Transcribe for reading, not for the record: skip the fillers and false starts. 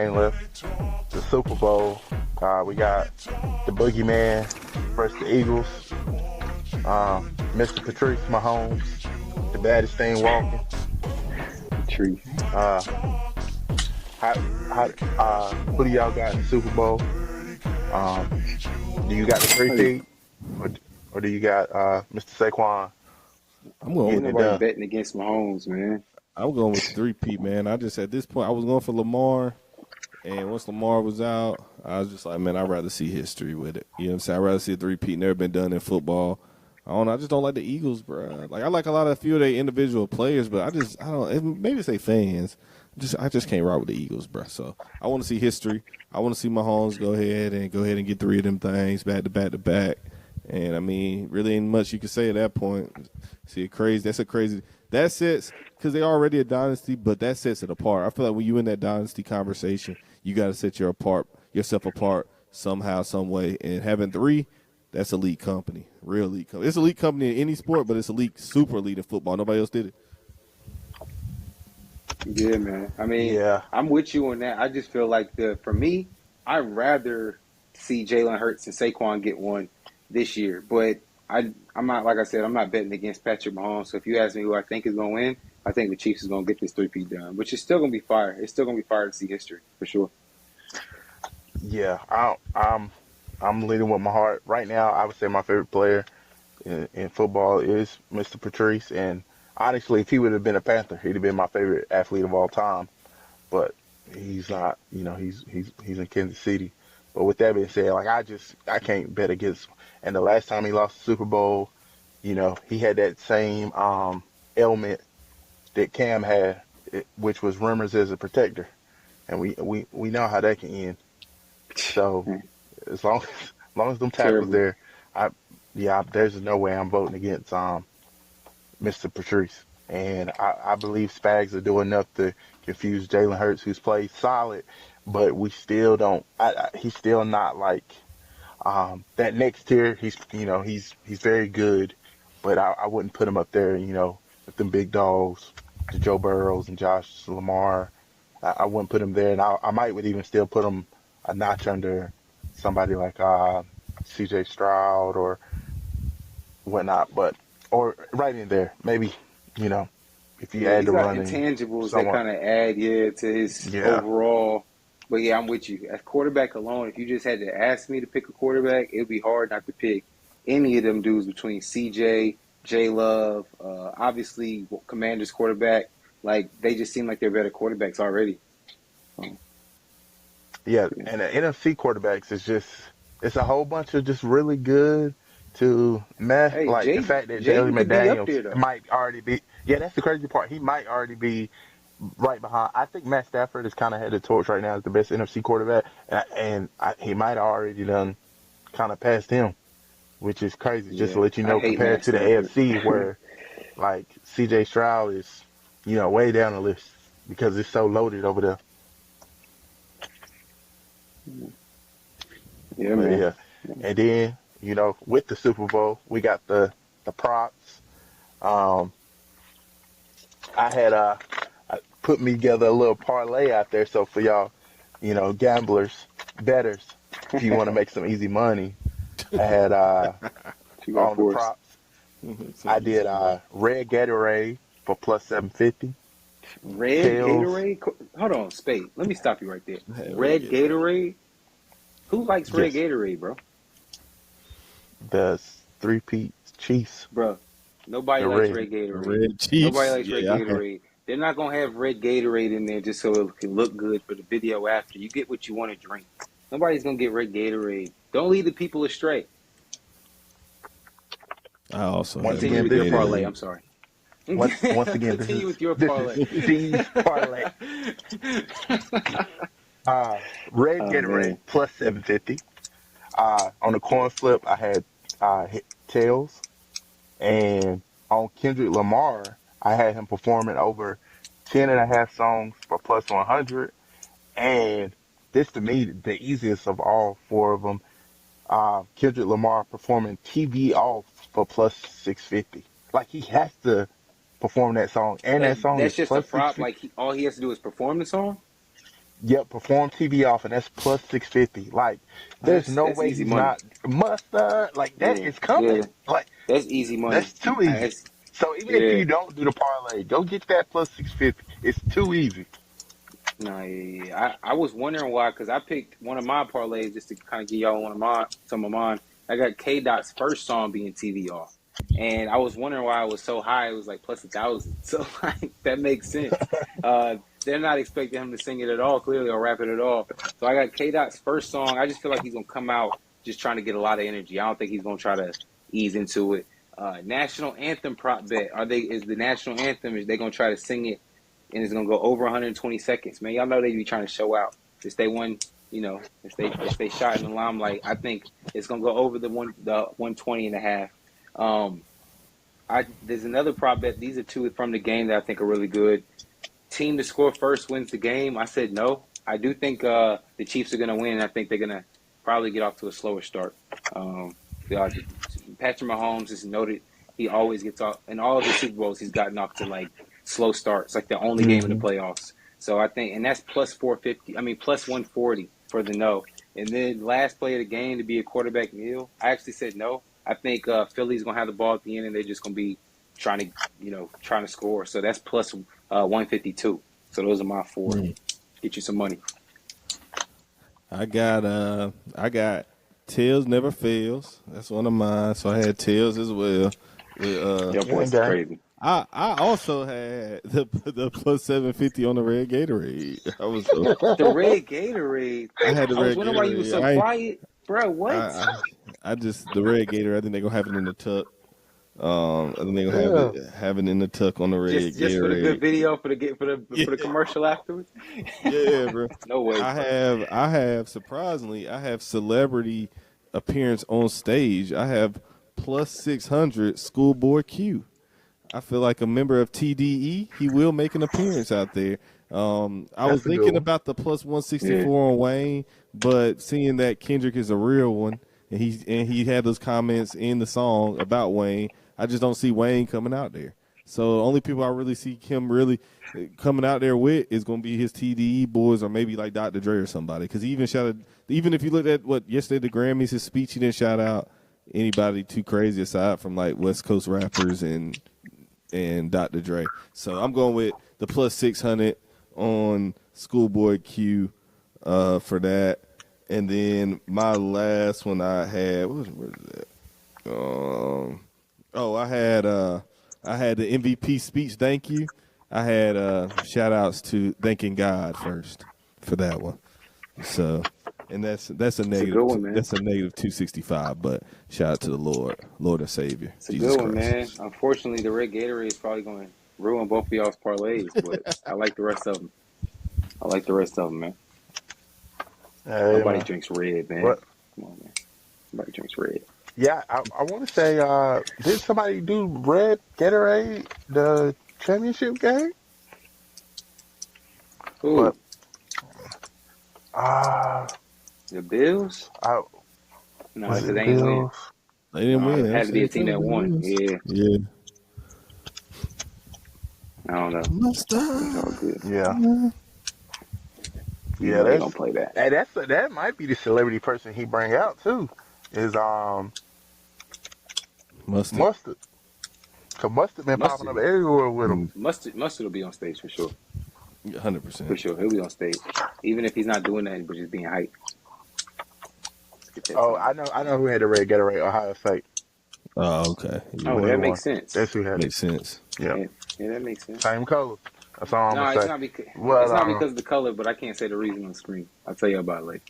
game left. The Super Bowl. We got the Boogie Man versus the Eagles. Mr. Patrick Mahomes, the baddest thing walking. Tree. Uh, who do y'all got in the Super Bowl? Do you got the three-peat, or do you got Mr. Saquon I'm going Ain't getting with it nobody done? betting against Mahomes, man. I'm going with the three-peat, man. I just at this point I was going for Lamar, and once Lamar was out, I was just like, man, I'd rather see history with it. You know what I'm saying? I'd rather see a three-peat. Never been done in football. I don't know. I just don't like the Eagles, bro. Like I like a few of their individual players, but I don't. Maybe it's they fans. I just can't ride with the Eagles, bro. So I want to see history. I want to see Mahomes go ahead and get three of them things back to back to back. And I mean, really ain't much you can say at that point. See, crazy. That's a crazy. That sets because they're already a dynasty, but that sets it apart. I feel like when you in that dynasty conversation, you got to set yourself apart somehow, some way. And having three, that's elite company, real elite company. It's elite company in any sport, but it's elite, super elite in football. Nobody else did it. Yeah, man. I mean, Yeah, I'm with you on that. I just feel like for me, I'd rather see Jalen Hurts and Saquon get one this year. But I'm not, like I said, I'm not betting against Patrick Mahomes. So if you ask me who I think is going to win, I think the Chiefs is going to get this three-peat done, which is still going to be fire. It's still going to be fire to see history for sure. yeah. I'm leading with my heart right now. I would say my favorite player in football is Mr. Patrice, and honestly, if he would have been a Panther, he'd have been my favorite athlete of all time. But he's not. You know, he's in Kansas City. But with that being said, like I can't bet against. And the last time he lost the Super Bowl, he had that same ailment that Cam had, which was rumors as a protector, and we know how that can end. So as long as them tackles Terrible. there, there's no way I'm voting against Mr. Patrice. And I believe Spags will do enough to confuse Jalen Hurts, who's played solid, but we still don't. He's still not like that next tier. He's very good, but I wouldn't put him up there. With them big dogs, the Joe Burrows and Josh Lamar. I wouldn't put him there, and I might would even still put him a notch under somebody like C.J. Stroud or whatnot, or right in there, maybe. If you Yeah, add he's the got running, intangibles that someone, kind of add, to his yeah, overall. But yeah, I'm with you. As quarterback alone, if you just had to ask me to pick a quarterback, it would be hard not to pick any of them dudes between CJ, J Love, obviously Commanders quarterback. Like they just seem like they're better quarterbacks already. Um, yeah. yeah. And the NFC quarterbacks is it's a whole bunch of just really good to mess. Hey, Like the fact that Jalen Jaden could be up McDaniels there though. might already be, yeah, that's the crazy part. He might already be right behind. I think Matt Stafford is kind of head the torch right now as the best NFC quarterback, and he might have already done kind of passed him, which is crazy. Just to Yeah, let you I know, hate compared Matt to the Stafford. AFC, where like CJ Stroud is, way down the list because it's so loaded over there. Yeah, But man. yeah, and then with the Super Bowl, we got the props. Um, I had I put me together a little parlay out there. So for y'all, gamblers, betters, if you want to make some easy money, I had What you got on the for us? props. Some I easy did money. red Gatorade for plus 750. Red Tails, Gatorade? Hold on, Spade. Let me stop you right there. Hey, we Red get that. Gatorade? Who likes red yes, Gatorade, bro? the three-peat Chiefs, Bro, nobody the likes red. red Gatorade. Red Nobody Chiefs. likes red Yeah, Gatorade. They're not gonna have red Gatorade in there just so it can look good for the video after. You get what you want to drink. Nobody's gonna get red Gatorade. Don't lead the people astray. I also Once have Continue again, red with your this is parlay. Gatorade. I'm sorry. once again this Continue is with your this is parlay. Steve's parlay. Red Oh Gatorade man. plus 750. On the coin flip, I had hit tails, and on Kendrick Lamar, I had him performing over 10.5 songs for plus 100. And this to me, the easiest of all four of them, Kendrick Lamar performing TV off for plus 650. Like he has to perform that song, and that song That's is just a plus prop. 650. Like all he has to do is perform the song. Yep, perform TV off, and that's plus 650. Like, there's That's no that's way easy he's money. not mustard. Like, that Yeah, is coming. yeah, Like, that's easy money. that's too easy. That's So even if yeah. you don't do the parlay, go get that plus 650. It's too easy. No, yeah. I was wondering why, because I picked one of my parlays just to kind of give y'all some of mine. I got K Dot's first song being TV off, and I was wondering why it was so high. It was like plus 1,000, so like that makes sense. They're not expecting him to sing it at all, clearly, or rap it at all. So I got K Dot's first song. I just feel like he's gonna come out just trying to get a lot of energy. I don't think he's gonna try to ease into it. National anthem prop bet. Is the national anthem? Is they gonna try to sing it and it's gonna go over 120 seconds. Man, y'all know they be trying to show out. If they won, if they shot in the limelight, I think it's gonna go over the 120 and a half. There's another prop bet. These are two from the game that I think are really good. Team to score first wins the game. I said no. I do think the Chiefs are gonna win. I think they're gonna probably get off to a slower start. Patrick Mahomes is noted. He always gets off in all of the Super Bowls. He's gotten off to like slow starts, like the only game in the Hmm. playoffs. So I think, and that's plus 450. I mean, plus 140 for the no. And then last play of the game to be a quarterback kneel. I actually said no. I think Philly's gonna have the ball at the end, and they're just gonna be trying to score. So that's plus 152. So those are my four. Mm. Get you some money. I got Tails never fails. That's one of mine. So I had Tails as well. With, Your Gang, voice is gang. crazy. I also had the plus 750 on the red Gatorade. The red Gatorade. I had the I was red wondering why you were so Gatorade. quiet, bro. I, What? I I just the red Gatorade. I think they're gonna have it in the tuck. I think they're gonna Yeah. have it in the tuck on the red Just for the good Gatorade. video for the Yeah, for the commercial afterwards. yeah, bro. No way. I have surprisingly I have celebrity appearance on stage. I have plus 600 Schoolboy Q. I feel like a member of TDE, he will make an appearance out there. I was That's a good thinking one. about the plus Yeah. 164 on Wayne, but seeing that Kendrick is a real one, and he had those comments in the song about Wayne, I just don't see Wayne coming out there. So the only people I really see him really coming out there with is going to be his TDE boys or maybe like Dr. Dre or somebody. Because he even shouted, even if you looked at what yesterday the Grammys, his speech, he didn't shout out anybody too crazy aside from like West Coast rappers and Dr. Dre. So I'm going with the plus 600 on Schoolboy Q for that. And then my last one I had, what is that? I had the MVP speech. Thank you. I had shout outs to thanking God first for that one. So, and that's a It's a good one, man. that's a negative 265. But shout out to the Lord and Savior, It's a Jesus good one, Christ. man. Unfortunately, the red Gatorade is probably going to ruin both of y'all's parlays, but I like the rest of them. Man. Hey, Nobody man. drinks red, man. What? Come on, man. Nobody drinks red. Yeah, I want to say, did somebody do red Gatorade the championship game? Who? But uh, The Bills? I No, was because it they the ain't win. Bills? They didn't No, win. it had to be a team that won. Yeah, Yeah. I don't know. Must It's all good. Yeah, You yeah. know they gonna play that. That might be the celebrity person he bring out too. Is Mustard. Mustard? Cause Mustard been popping Mustard, up everywhere with him. Mustard will be on stage for sure. 100%. For sure, he'll be on stage, even if he's not doing that, but just being hyped. Let's get that Oh, time. I know who had the red Gatorade. Ohio State Oh, okay. Oh, when well, he that won. makes sense. That's who had it. Makes sense. Yeah, Yeah, that makes sense. same colors. That's all I'm No, gonna it's say. not because Well, it's not because of the color, but I can't say the reason on screen. I'll tell you about it later.